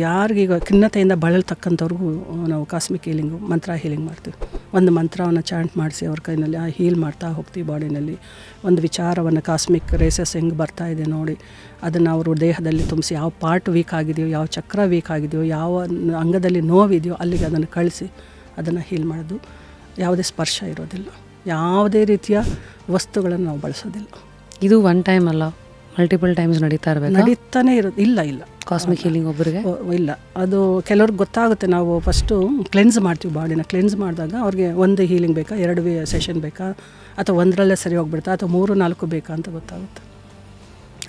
ಯಾರಿಗೀಗ ಖಿನ್ನತೆಯಿಂದ ಬಳಲ್ತಕ್ಕಂಥವ್ರಿಗೂ ನಾವು cosmic healing ಮಂತ್ರ healing ಮಾಡ್ತೀವಿ. ಒಂದು ಮಂತ್ರವನ್ನು ಚಾಂಟ್ ಮಾಡಿಸಿ ಅವ್ರ ಕೈನಲ್ಲಿ ಹೀಲ್ ಮಾಡ್ತಾ ಹೋಗ್ತೀವಿ. ಬಾಡಿನಲ್ಲಿ ಒಂದು ವಿಚಾರವನ್ನು ಕಾಸ್ಮಿಕ್ ರೇಸಸ್ ಹೆಂಗೆ ಬರ್ತಾ ಇದೆ ನೋಡಿ, ಅದನ್ನು ಅವರು ದೇಹದಲ್ಲಿ ತುಂಬಿಸಿ ಯಾವ ಪಾರ್ಟ್ ವೀಕ್ ಆಗಿದೆಯೋ, ಯಾವ ಚಕ್ರ ವೀಕ್ ಆಗಿದೆಯೋ, ಯಾವ ಅಂಗದಲ್ಲಿ ನೋವಿದೆಯೋ ಅಲ್ಲಿಗೆ ಅದನ್ನು ಕಳಿಸಿ ಅದನ್ನು ಹೀಲ್ ಮಾಡೋದು. ಯಾವುದೇ ಸ್ಪರ್ಶ ಇರೋದಿಲ್ಲ, ಯಾವುದೇ ರೀತಿಯ ವಸ್ತುಗಳನ್ನು ನಾವು ಬಳಸೋದಿಲ್ಲ. ಇದು ಒನ್ ಟೈಮ್ ಅಲ್ಲ, ಮಲ್ಟಿಪಲ್ ಟೈಮ್ಸ್ ನಡೀತಾನೆ ಇರೋದು. ಇಲ್ಲ ಕಾಸ್ಮಿಕ್ ಹೀಲಿಂಗ್ ಒಬ್ಬರಿಗೆ ಇಲ್ಲ, ಅದು ಕೆಲವ್ರಿಗೆ ಗೊತ್ತಾಗುತ್ತೆ. ನಾವು ಫಸ್ಟು ಕ್ಲೆನ್ಸ್ ಮಾಡ್ತೀವಿ, ಬಾಡಿನ ಕ್ಲೆನ್ಸ್ ಮಾಡಿದಾಗ ಅವ್ರಿಗೆ ಒಂದು ಹೀಲಿಂಗ್ ಬೇಕಾ, 2 ಸೆಷನ್ ಬೇಕಾ, ಅಥವಾ ಒಂದರಲ್ಲೇ ಸರಿ ಹೋಗ್ಬಿಡ್ತಾ, ಅಥವಾ 3-4 ಬೇಕಾ ಅಂತ ಗೊತ್ತಾಗುತ್ತೆ.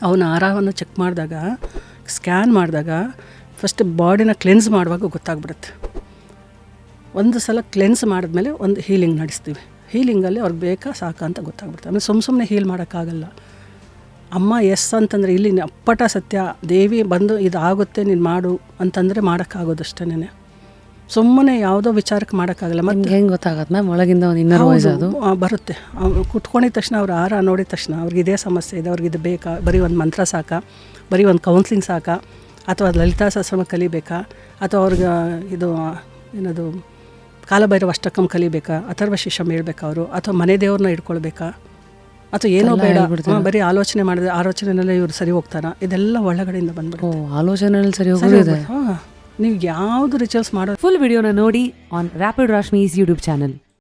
ಅವನ ಆಹಾರವನ್ನು ಚೆಕ್ ಮಾಡಿದಾಗ, ಸ್ಕ್ಯಾನ್ ಮಾಡಿದಾಗ ಫಸ್ಟ್ ಬಾಡಿನ ಕ್ಲೆನ್ಸ್ ಮಾಡುವಾಗ ಗೊತ್ತಾಗ್ಬಿಡುತ್ತೆ. ಒಂದು ಸಲ ಕ್ಲೆನ್ಸ್ ಮಾಡಿದ್ಮೇಲೆ ಒಂದು ಹೀಲಿಂಗ್ ನಡೆಸ್ತೀವಿ. ಹೀಲಿಂಗಲ್ಲಿ ಅವ್ರಿಗೆ ಬೇಕಾ ಸಾಕಾ ಅಂತ ಗೊತ್ತಾಗ್ಬಿಡುತ್ತೆ. ಆಮೇಲೆ ಸುಮ್ಮನೆ ಹೀಲ್ ಮಾಡೋಕ್ಕಾಗಲ್ಲ. ಅಮ್ಮ ಎಸ್ ಅಂತಂದರೆ ಇಲ್ಲಿ ಅಪ್ಪಟ ಸತ್ಯ, ದೇವಿ ಬಂದು ಇದಾಗುತ್ತೆ ನೀನು ಮಾಡು ಅಂತಂದರೆ ಮಾಡೋಕ್ಕಾಗೋದಷ್ಟೇ. ಸುಮ್ಮನೆ ಯಾವುದೋ ವಿಚಾರಕ್ಕೆ ಮಾಡೋಕ್ಕಾಗಲ್ಲ. ಮತ್ತು ಹೆಂಗೆ ಗೊತ್ತಾಗತ್ತೆ ಮ್ಯಾಮ್, ಒಳಗಿಂದ ಒಂದು ಇನ್ನರ್ ವಾಯ್ಸ್ ಅದು ಬರುತ್ತೆ. ಕುತ್ಕೊಂಡಿದ ತಕ್ಷಣ ಅವ್ರು ಆಹಾರ ನೋಡಿದ ತಕ್ಷಣ ಅವ್ರಿಗೆ ಇದೇ ಸಮಸ್ಯೆ ಇದೆ, ಅವ್ರಿಗೆ ಇದು ಬೇಕಾ, ಬರೀ ಒಂದು ಮಂತ್ರ ಸಾಕಾ, ಬರೀ ಒಂದು ಕೌನ್ಸ್ಲಿಂಗ್ ಸಾಕಾ, ಅಥವಾ ಲಲಿತಾ ಸಹಸ್ರನಾಮ ಕಲಿಬೇಕಾ, ಅಥವಾ ಅವ್ರಿಗೆ ಇದು ಏನದು ಕಾಲಭೈರವ ಅಷ್ಟಕಂ ಕಲಿಬೇಕಾ, ಅಥರ್ವ ಶೀರ್ಷಂ ಹೇಳ್ಬೇಕಾ ಅವರು, ಅಥವಾ ಮನೆ ದೇವ್ರನ್ನ ಇಟ್ಕೊಳ್ಬೇಕಾ, ಅಥವಾ ಏನೋ ಬೇಡ, ಬರೀ ಆಲೋಚನೆ ಮಾಡಿದ್ರೆ ಆಲೋಚನೆಯಲ್ಲೇ ಇವ್ರು ಸರಿ ಹೋಗ್ತಾರಾ, ಇದೆಲ್ಲ ಒಳಗಡೆಯಿಂದ ಬಂದ್ಬಿಡುತ್ತೆ. ಆಲೋಚನೆಯಲ್ಲಿ ಸರಿ ಹೋಗೋದು. ನೀವು ಯಾವುದು ರಿಚುವಲ್ಸ್ ಮಾಡೋದು. ಫುಲ್ ವಿಡಿಯೋನ ನೋಡಿ ಆನ್ ರ್ಯಾಪಿಡ್ ರಾಶ್ಮೀಸ್ ಯೂಟ್ಯೂಬ್ ಚಾನಲ್.